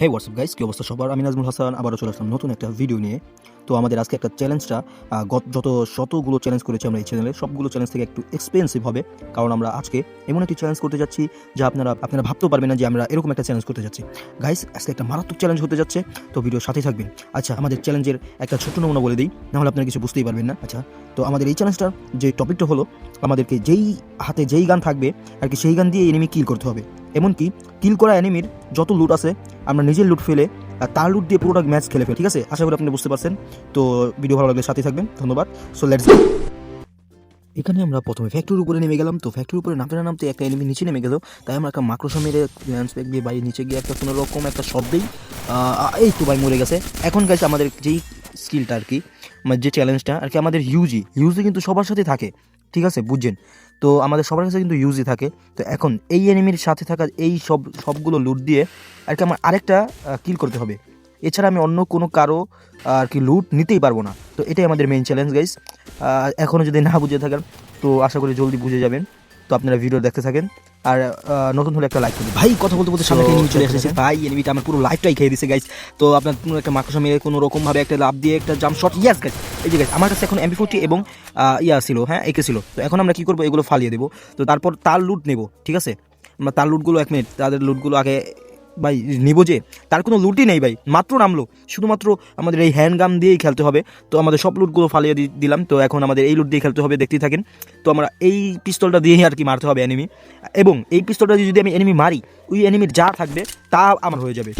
হে WhatsApp guys, কি অবস্থা সবার? আমি নাজমুল হাসান আবারও চলে আসলাম নতুন একটা ভিডিও নিয়ে। তো আমাদের আজকে একটা চ্যালেঞ্জটা যতগুলো চ্যালেঞ্জ করেছি আমরা এই চ্যানেলে, সবগুলো চ্যালেঞ্জ থেকে একটু এক্সপেন্সিভ হবে। কারণ আমরা আজকে এমন একটি চ্যালেঞ্জ করতে যাচ্ছি যা আপনারা ভাবতেও পারবেন না যে আমরা এরকম একটা চ্যালেঞ্জ করতে যাচ্ছি। গাইস, আজকে একটা মারাত্মক চ্যালেঞ্জ হতে যাচ্ছে, তো ভিডিওর সাথেই থাকবেন। আচ্ছা, আমাদের চ্যালেঞ্জের একটা ছোট্ট নমুনা বলে দিই, নাহলে আপনারা কিছু বুঝতেই পারবেন না। আচ্ছা, তো আমাদের এই চ্যালেঞ্জটার যে টপিকটা হলো, আমাদেরকে যেই গান থাকবে আর কি, সেই গান দিয়ে এনিমি কিল করতে হবে। এমনকি কিল করা এনিমির যত লুট আছে আমরা নিজের লুট ফেলে তার লুট দিয়ে পুরোটা ম্যাচ খেলে ফেলি। ঠিক আছে, আশা করি আপনি বুঝতে পারছেন। তো ভিডিও ভালো লাগলে সাথে থাকবেন, ধন্যবাদ। So let's go. এখানে আমরা প্রথমে ফ্যাক্টরির উপরে নেমে গেলাম। তো ফ্যাক্টরির উপরে নামতে একটা এনিমি নিচে নেমে গেল, তাই আমরা একটা মাকড়সা মেরে ল্যান্স ব্যাগ দিয়ে বাইরে নিচে গিয়ে একটা কোনো রকম একটা শব্দেই এই তো ভাই মরে গেছে। এখন গাইস আমাদের যেই স্কিলটা আর কি, মানে যে চ্যালেঞ্জটা আর কি, আমাদের ইউজি কিন্তু সবার সাথে থাকে। ঠিক আছে, বুঝছেন? তো আমাদের সবার কাছে কিন্তু ইউজি থাকে। তো এখন এই এনিমির সাথে থাকা এই সবগুলো লুট দিয়ে আর কি আমার আরেকটা কিল করতে হবে। এছাড়া আমি অন্য কোনো কারো আর কি লুট নিতেই পারবো না। তো এটাই আমাদের মেইন চ্যালেঞ্জ গাইস। এখনও যদি না বুঝে থাকেন তো আশা করি জলদি বুঝে যাবেন। তো আপনারা ভিডিও দেখতে থাকেন, আর নতুন হলে একটা লাইক করবেন। ভাই কথা বলতে বলতে সামনে এনিমি চলে এসেছে ভাই, এনিমিটা আমার পুরো লাইফটাই খেয়ে দিছে গাইস। তো আপনার কোনো একটা মাকড়সা মেরে কোনো রকমভাবে একটা লাভ দিয়ে একটা জাম্প শট, ইয়াস গাইস। এই যে গাইস, আমার কাছে এখন MP40 এবং ছিল, হ্যাঁ একে ছিল। তো এখন আমরা কি করবো, এগুলো ফালিয়ে দেবো। তো তারপর তার লুট নেব। ঠিক আছে, আমরা তার লুটগুলো, এক মিনিট, তাদের লুটগুলো আগে ভাই নিব। যে তার কোনো লুটই নেই ভাই, মাত্র নামলো, শুধুমাত্র আমাদের এই হ্যান্ড গান দিয়েই খেলতে হবে। তো আমাদের সব লুটগুলো ফালিয়ে দিলাম। তো এখন আমাদের এই লুট দিয়ে খেলতে হবে, দেখতেই থাকেন। তো আমরা এই পিস্তলটা দিয়েই আর কি মারতে হবে এনিমি, এবং এই পিস্তলটা দিয়ে যদি আমি এনিমি মারি, ওই এনিমির যা থাকবে তা আমার হয়ে যাবে।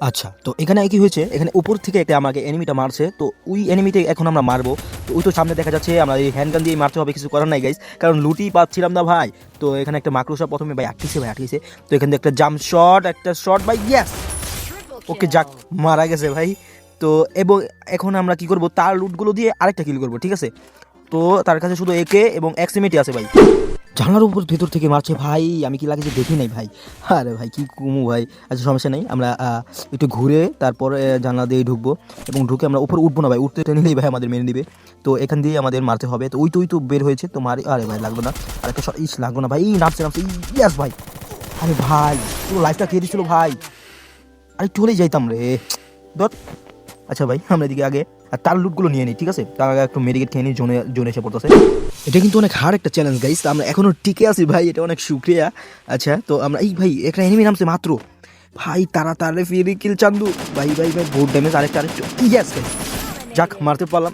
আচ্ছা, তো এখানে কি হয়েছে, এখানে উপর থেকে একটা আমাকে এনিমিটা মারছে। তো ওই এনিমিতে এখন আমরা মারবো। তো ওই তো সামনে দেখা যাচ্ছে, আমরা এই হ্যান্ড গান দিয়ে মারতে হবে, কিছু করার নাই গাইস, কারণ লুটই পাচ্ছিলাম না ভাই। তো এখানে একটা মাকড়সা প্রথমে ভাই আটকেছে। তো এখান থেকে একটা জাম্প শট, একটা শট ভাই, ইয়েস। ওকে, যাক, মারা গেছে ভাই। তো এবং এখন আমরা কি করব, তার লুটগুলো দিয়ে আরেকটা কিল করব। ঠিক আছে, তো তার কাছে শুধু একে এবং এক্সএমএটি আছে ভাই। জানলার উপর ভেতর থেকে মারছে ভাই, আমি কি লাগে যে দেখি নাই ভাই। আরে ভাই কি কুমু ভাই। আচ্ছা, সমস্যা নেই, আমরা একটু ঘুরে তারপরে জানলা দিয়ে ঢুকবো, এবং ঢুকে আমরা উপর উঠবো না ভাই, উঠতে নিলেই ভাই আমাদের মেরে নিবে। তো এখান দিয়ে আমাদের মারতে হবে। তো ওই তো বের হয়েছে, তো মারি। আরে ভাই লাগলো না, আরেকটা শট, লাগলো না ভাই, নামছে, ইয়াস ভাই। আরে ভাই পুরো লাইফটা খেয়ে দিচ্ছিল ভাই, আরে চলেই যাইতাম রে, ধর। আচ্ছা ভাই, আমরা এদিকে আগে আর তার লুটগুলো নিয়ে নিই। ঠিক আছে, তার আগে একটু মেডিকেট খেয়ে নিই, জোনে এসে পড়তেছে। এটা কিন্তু অনেক হার্ড একটা চ্যালেঞ্জ গাইস, আমরা এখনো টিকে আছি ভাই, এটা অনেক শুক্রিয়া। আচ্ছা, তো আমরা এই ভাই একটা এনিমি নামছে মাত্র ভাই, তাড়াতাড়ি ফিরে কিল চান্দু ভাই। বহুত ড্যামেজ, আরেকটা ইয়াস গাইস, যাক মারতে পারলাম।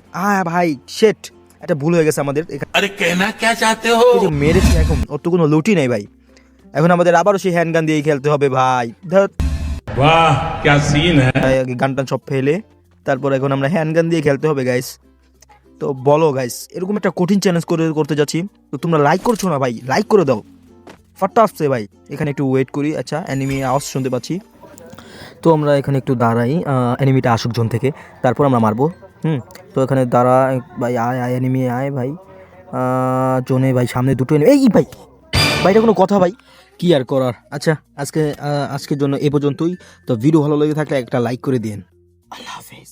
ভাই শেট, এটা ভুল হয়ে গেছে আমাদের। अरे कहना क्या चाहते हो? মেরেছি, এখন ওর তো কোনো লুটই নেই ভাই। এখন আমাদের আবারও সেই হ্যান্ড গান দিয়ে খেলতে হবে ভাই। ধর, वाह क्या सीन है। গানটা সব ফেলে তারপর এখন আমরা হ্যান্ড গান দিয়ে খেলতে হবে গাইস। তো বলো গাইস, এরকম একটা কঠিন চ্যালেঞ্জ করতে যাচ্ছি, তো তোমরা লাইক করছো না ভাই, লাইক করে দাও, ফাটটা আসছে ভাই। এখানে একটু ওয়েট করি। আচ্ছা, অ্যানিমি আওয়াজ শুনতে পাচ্ছি, তো আমরা এখানে একটু দাঁড়াই, অ্যানিমিটা আসুক জোন থেকে, তারপর আমরা মারবো। তো এখানে দাঁড়া ভাই, আয় অ্যানিমি আয় ভাই, জোনে ভাই, সামনে দুটো enemy। এই ভাই, ভাইটা কোনো কথা ভাই, কি আর করার। আচ্ছা, আজকের জন্য এ পর্যন্তই। তো ভিডিও ভালো লেগে থাকলে একটা লাইক করে দিন। আল্লাহ হাফেজ।